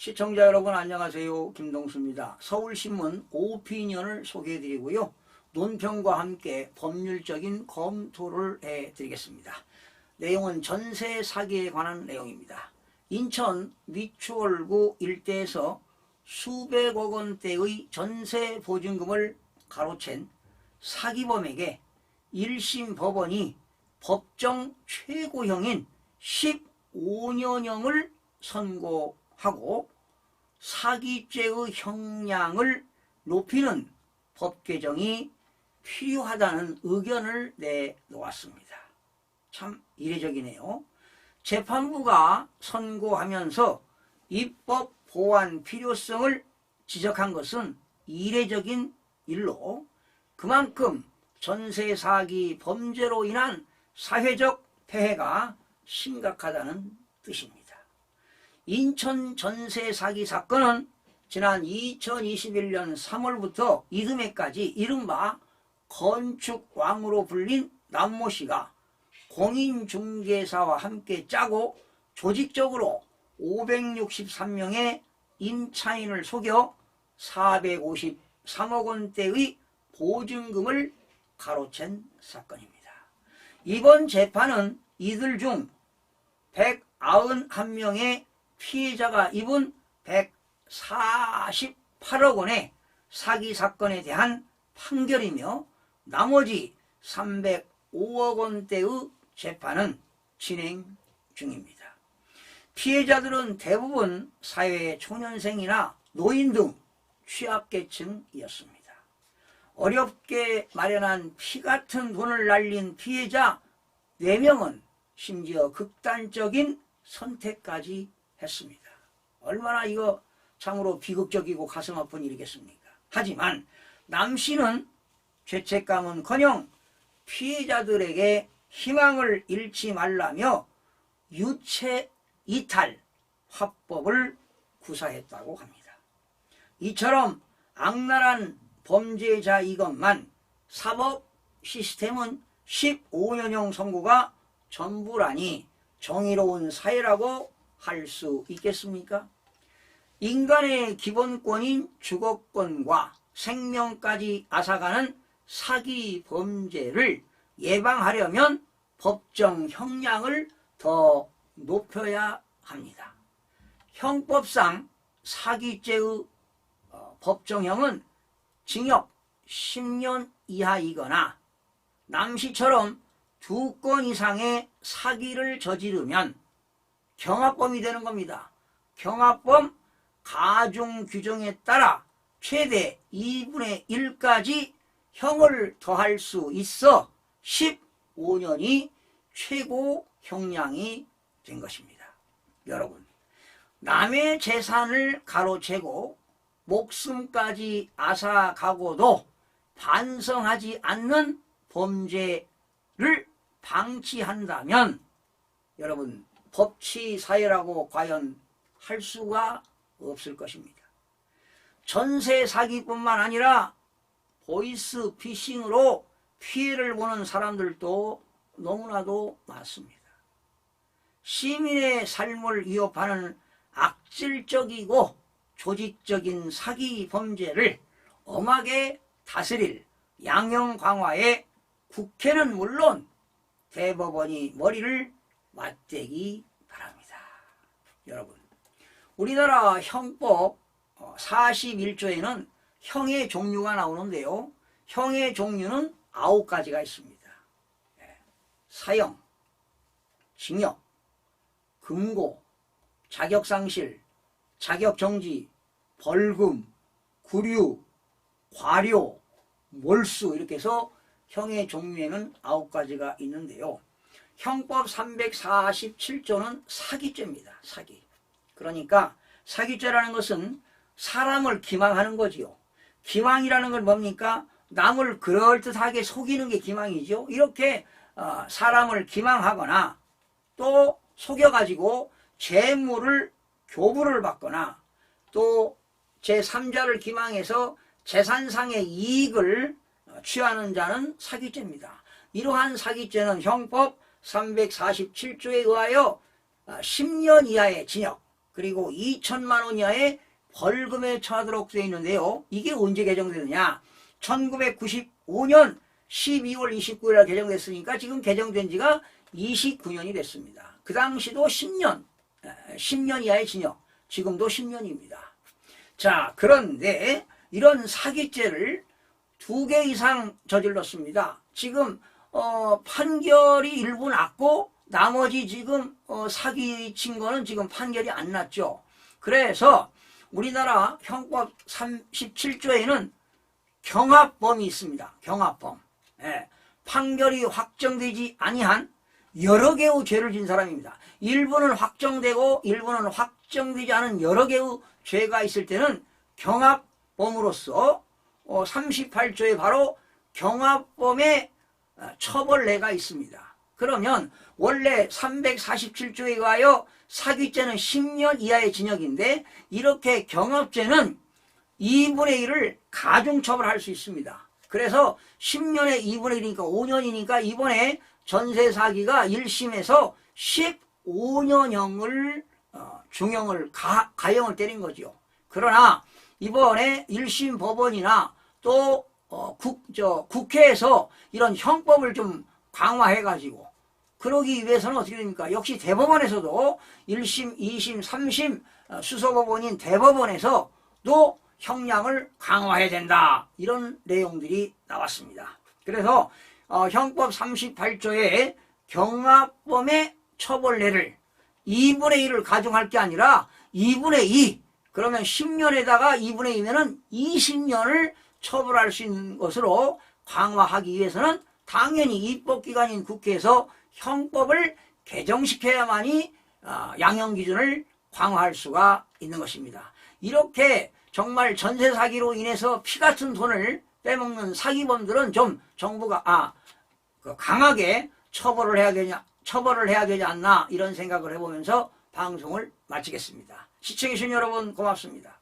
시청자 여러분 안녕하세요. 김동수입니다. 서울신문 오피니언을 소개해드리고요. 논평과 함께 법률적인 검토를 해드리겠습니다. 내용은 전세 사기에 관한 내용입니다. 인천 미추홀구 일대에서 수백억 원대의 전세 보증금을 가로챈 사기범에게 1심 법원이 법정 최고형인 15년형을 선고하고 사기죄의 형량을 높이는 법 개정이 필요하다는 의견을 내놓았습니다. 참 이례적이네요. 재판부가 선고하면서 입법 보완 필요성을 지적한 것은 이례적인 일로 그만큼 전세 사기 범죄로 인한 사회적 폐해가 심각하다는 뜻입니다. 인천 전세 사기 사건은 지난 2021년 3월부터 이듬해까지 이른바 건축왕으로 불린 남모 씨가 공인중개사와 함께 짜고 조직적으로 563명의 임차인을 속여 453억 원대의 보증금을 가로챈 사건입니다. 이번 재판은 이들 중 191명의 피해자가 입은 148억 원의 사기 사건에 대한 판결이며 나머지 305억 원대의 재판은 진행 중입니다. 피해자들은 대부분 사회의 초년생이나 노인 등 취약계층이었습니다. 어렵게 마련한 피 같은 돈을 날린 피해자 4명은 심지어 극단적인 선택까지 했습니다. 얼마나 이거 참으로 비극적이고 가슴 아픈 일이겠습니까? 하지만 남 씨는 죄책감은커녕 피해자들에게 희망을 잃지 말라며 유체 이탈 화법을 구사했다고 합니다. 이처럼 악랄한 범죄자 이것만 사법 시스템은 15년형 선고가 전부라니 정의로운 사회라고 할 수 있겠습니까? 인간의 기본권인 주거권과 생명까지 앗아가는 사기 범죄를 예방하려면 법정 형량을 더 높여야 합니다. 형법상 사기죄의 법정형은 징역 10년 이하이거나 남씨처럼 2건 이상의 사기를 저지르면 경합범이 되는 겁니다. 경합범 가중 규정에 따라 최대 2분의 1까지 형을 더할 수 있어 15년이 최고 형량이 된 것입니다. 여러분, 남의 재산을 가로채고 목숨까지 앗아가고도 반성하지 않는 범죄를 방치한다면 여러분, 법치사회라고 과연 할 수가 없을 것입니다. 전세 사기뿐만 아니라 보이스 피싱으로 피해를 보는 사람들도 너무나도 많습니다. 시민의 삶을 위협하는 악질적이고 조직적인 사기 범죄를 엄하게 다스릴 양형 강화에 국회는 물론 대법원이 머리를 맞대기 바랍니다. 여러분, 우리나라 형법 41조에는 형의 종류가 나오는데요. 형의 종류는 9가지가 있습니다. 사형, 징역, 금고, 자격상실, 자격정지, 벌금, 구류, 과료, 몰수 이렇게 해서 형의 종류에는 9가지가 있는데요. 형법 347조는 사기죄입니다. 사기. 그러니까 사기죄라는 것은 사람을 기망하는 거지요. 기망이라는 건 뭡니까? 남을 그럴듯하게 속이는 게 기망이죠. 이렇게 사람을 기망하거나 또 속여가지고 재물을 교부를 받거나 또 제3자를 기망해서 재산상의 이익을 취하는 자는 사기죄입니다. 이러한 사기죄는 형법 347조에 의하여 10년 이하의 징역 그리고 2천만 원 이하의 벌금에 처하도록 되어 있는데요. 이게 언제 개정되느냐? 1995년 12월 29일 개정됐으니까 지금 개정된 지가 29년이 됐습니다. 그 당시도 10년 이하의 징역, 지금도 10년입니다. 자, 그런데 이런 사기죄를 2개 이상 저질렀습니다. 지금 판결이 일부 났고 나머지 지금 사기친 거는 지금 판결이 안 났죠. 그래서 우리나라 형법 37조에는 경합범이 있습니다. 경합범. 예, 판결이 확정되지 아니한 여러 개의 죄를 진 사람입니다. 일부는 확정되고 일부는 확정되지 않은 여러 개의 죄가 있을 때는 경합범으로서 38조에 바로 경합범의 처벌례가 있습니다. 그러면 원래 347조에 의하여 사기죄는 10년 이하의 징역인데 이렇게 경합죄는 2분의 1을 가중처벌할 수 있습니다. 그래서 10년에 2분의 1이니까 5년이니까 이번에 전세 사기가 1심에서 15년형을 중형을 가형을 때린 거죠. 그러나 이번에 1심 법원이나 또 국회에서 이런 형법을 좀 강화해가지고 그러기 위해서는 어떻게 됩니까? 역시 대법원에서도 1심, 2심, 3심 수서법원인 대법원에서도 형량을 강화해야 된다. 이런 내용들이 나왔습니다. 그래서 형법 38조에 경합범의 처벌례를 2분의 1을 가중할 게 아니라 2분의 2, 그러면 10년에다가 2분의 2면은 20년을 처벌할 수 있는 것으로 강화하기 위해서는 당연히 입법기관인 국회에서 형법을 개정시켜야만이 양형기준을 강화할 수가 있는 것입니다. 이렇게 정말 전세 사기로 인해서 피 같은 돈을 빼먹는 사기범들은 좀 정부가 강하게 처벌을 해야 되지 않나 이런 생각을 해보면서 방송을 마치겠습니다. 시청해주신 여러분 고맙습니다.